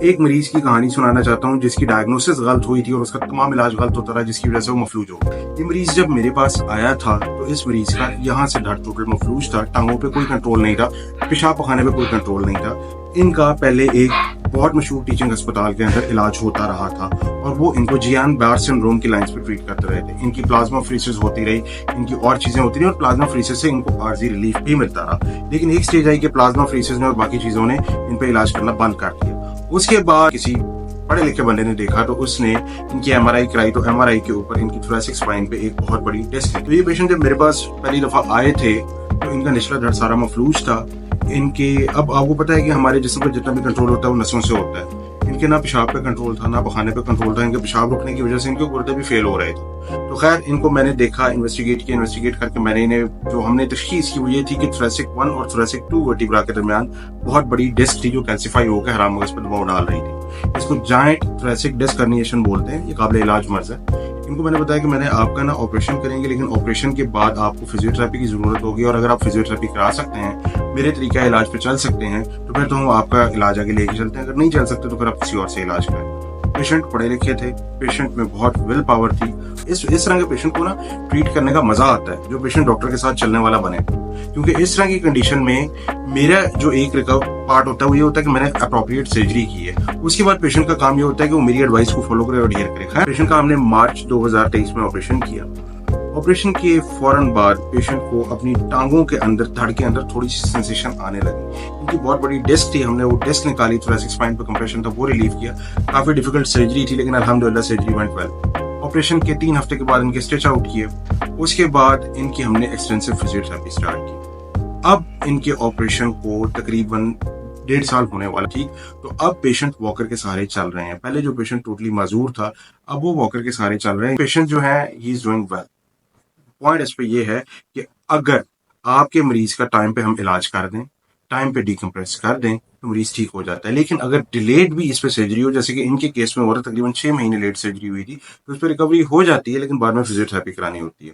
एक मरीज की कहानी सुनाना चाहता हूँ जिसकी डायग्नोसिस गलत हुई थी और उसका तमाम इलाज गलत होता रहा, जिसकी वजह से वो मफलूज हो गया। ये मरीज जब मेरे पास आया था तो इस मरीज का यहाँ से धड़ टोटल मफलूज था, टांगों पे कोई कंट्रोल नहीं था, पेशाब पखाने पे कोई कंट्रोल नहीं था। इनका पहले एक बहुत मशहूर टीचिंग अस्पताल के अंदर इलाज होता रहा था और वो इनको जियान बार सिंड्रोम की लाइंस पे ट्रीट करते रहे थे। इनकी प्लाज्मा फ्रीसिस होती रही, इनकी और चीजें होती रही और प्लाज्मा फ्रीसिस से इनको आर्जी रिलीफ भी मिलता रहा। लेकिन एक स्टेज आई कि प्लाज्मा फ्रीसिस ने और बाकी चीजों ने इन पे इलाज करना बंद कर दिया। उसके बाद किसी पढ़े लिखे बंदे ने देखा तो उसने इनकी एमआरआई कराई तो एमआरआई के ऊपर इनकी थोरेसिक स्पाइन पे एक बहुत बड़ी डिस्क थी। तो ये पेशेंट जब मेरे पास पहली दफा आए थे तो इनका निचला धड़ सारा मफलूज था। इनके अब आपको पता है कि हमारे जिस्म पर जितना भी कंट्रोल होता है वो नसों से होता है। इनके ना पेशाब पे कंट्रोल था, ना पखाने पे कंट्रोल था। इनके पेशाब रुकने की वजह से इनके गुर्दे भी फेल हो रहे थे। तो खैर इनको मैंने देखा, इन्वेस्टिगेट करके मैंने इन्हें जो हमने तशखीस की वो ये थी कि थोरेसिक 1 और थोरेसिक 2 वर्टिब्रा के दरमियान बहुत बड़ी डिस्क थी जो कैल्सिफाई होकर हराम मगज पर दबाव डाल रही थी। इसको जाइंट थोरेसिक डिस्क हर्निएशन बोलते हैं। ये काबिल इलाज मर्ज है। इनको मैंने बताया कि मैंने आपका ना ऑपरेशन करेंगे, लेकिन ऑपरेशन के बाद आपको फिजियोथेरेपी की जरूरत होगी और अगर आप फिजियोथेरेपी करा सकते हैं, मेरे तरीका इलाज पे चल सकते हैं तो फिर तो हम आपका इलाज आगे लेके चलते हैं। अगर नहीं चल सकते तो फिर आप किसी और से इलाज करें। पेशेंट पढ़े लिखे थे, पेशेंट में बहुत विल पावर थी। इस तरह के पेशेंट को ना ट्रीट करने का मजा आता है जो पेशेंट डॉक्टर के साथ चलने वाला बने, क्योंकि इस तरह की कंडीशन में मेरा जो एक रिकवर पार्ट होता है वो ये होता है कि मैंने अप्रोप्रिएट सर्जरी की है। उसके बाद पेशेंट का काम ये होता है कि वो मेरी एडवाइस को फॉलो करे और एडहियर करे। खैर पेशेंट का हमने मार्च 2023 में ऑपरेशन किया। ऑपरेशन के फौरन बाद पेशेंट को अपनी टांगों के अंदर, धड़ के अंदर थोड़ी सी सेंसेशन आने लगी। इनकी बहुत बड़ी डिस्क थी, हमने वो डिस्क निकाली, थोरेसिक स्पाइन पर कंप्रेशन था वो रिलीव किया। काफी डिफिकल्ट सर्जरी थी लेकिन अल्हम्दुलिल्लाह सर्जरी वेंट वेल। ऑपरेशन के 3 हफ्ते के बाद इनके स्टिच आउट किए। उसके बाद इनकी हमने एक्सटेंसिव फिजियोथेरेपी स्टार्ट की। अब इनके ऑपरेशन को तकरीबन 1.5 साल होने वाला थी। तो अब पेशेंट वॉकर के सहारे चल रहे हैं। पहले जो पेशेंट टोटली माजूर था, अब वो वॉकर के सहारे चल रहे हैं। पेशेंट जो है he is doing well. Point इस पे ये है कि अगर आपके मरीज का टाइम पे हम इलाज कर दें, टाइम पे डिकम्प्रेस कर दें तो मरीज ठीक हो जाता है। लेकिन अगर डिलेड भी इस पे सर्जरी हो, जैसे कि इनके केस में हो रहा है, तकरीबन 6 महीने लेट सर्जरी हुई थी, तो उस पर रिकवरी हो जाती है लेकिन बाद में फिजियोथेरेपी करानी होती है।